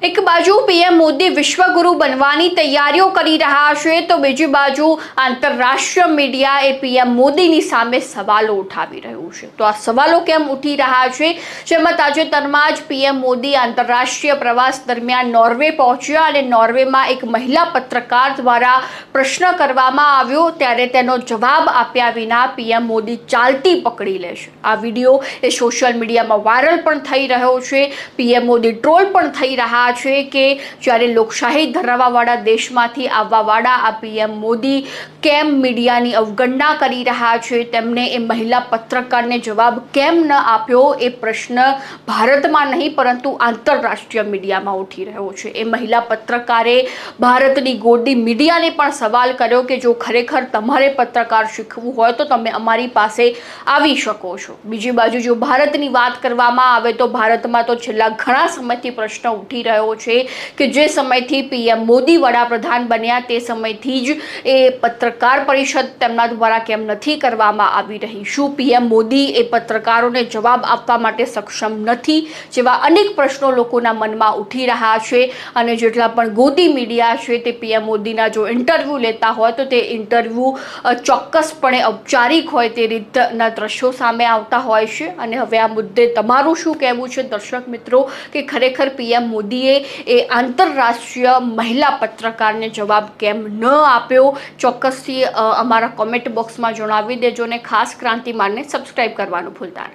એક બાજુ પીએમ મોદી વિશ્વગુરુ બનવાની તૈયારીઓ કરી રહ્યા છે તો બીજી બાજુ આંતરરાષ્ટ્રીય મીડિયા એ પીએમ મોદીની સામે સવાલો ઉઠાવી રહ્યું છે। તો આ સવાલો કેમ ઉઠી રહ્યા છે, જેમાં તાજેતરમાં જ પીએમ મોદી આંતરરાષ્ટ્રીય પ્રવાસ દરમિયાન નોર્વે પહોંચ્યા અને નોર્વેમાં એક મહિલા પત્રકાર દ્વારા પ્રશ્ન કરવામાં આવ્યો, ત્યારે તેનો જવાબ આપ્યા વિના પીએમ મોદી ચાલતી પકડી લે છે। આ વિડીયો એ સોશિયલ મીડિયામાં વાયરલ પણ થઈ રહ્યો છે। પીએમ મોદી ટ્રોલ પણ થઈ રહ્યા છે કે જ્યારે લોકશાહી ધરાવવાવાળા દેશમાંથી આવવાવાળા આ પીએમ મોદી કેમ મીડિયાની અવગણના કરી રહ્યા છે, તેમને એ મહિલા પત્રકારને જવાબ કેમ ન આપ્યો એ પ્રશ્ન ભારતમાં નહીં પરંતુ આંતરરાષ્ટ્રીય મીડિયામાં ઉઠી રહ્યો છે। એ મહિલા પત્રકારે ભારતની ગોદી મીડિયાને પણ સવાલ કર્યો કે જો ખરેખર તમારે પત્રકાર શીખવું હોય તો તમે અમારી પાસે આવી શકો છો। બીજી બાજુ જો ભારતની વાત કરવામાં આવે તો ભારતમાં તો છેલ્લા ઘણા સમયથી પ્રશ્ન ઉઠી રહ્યો છે કે જે સમયથી પીએમ મોદી વડાપ્રધાન બન્યા તે સમયથી જ એ પત્રકાર પરિષદ તેમના દ્વારા કેમ નથી કરવામાં આવી રહી? શું પીએમ મોદી એ પત્રકારોને જવાબ આપવા માટે સક્ષમ નથી? જેવા અનેક પ્રશ્નો લોકોના મનમાં ઉઠી રહ્યા છે અને જેટલા પણ ગોદી મીડિયા છે તે પીએમ મોદીના જો ઇન્ટરવ્યૂ લેતા હોય તો તે ઇન્ટરવ્યૂ ચોક્કસપણે ઔપચારિક હોય તે રીતના દ્રશ્યો સામે આવતા હોય છે। અને હવે આ મુદ્દે તમારું શું કહેવું છે દર્શક મિત્રો, કે ખરેખર પીએમ મોદીએ એ આંતરરાષ્ટ્રીય મહિલા પત્રકારને જવાબ કેમ ન આપ્યો? ચોક્કસથી અમારા કોમેન્ટ બોક્સમાં જણાવી દેજો અને ખાસ ક્રાંતિમાનને સબસ્ક્રાઈબ કરવાનું ભૂલતા નહીં।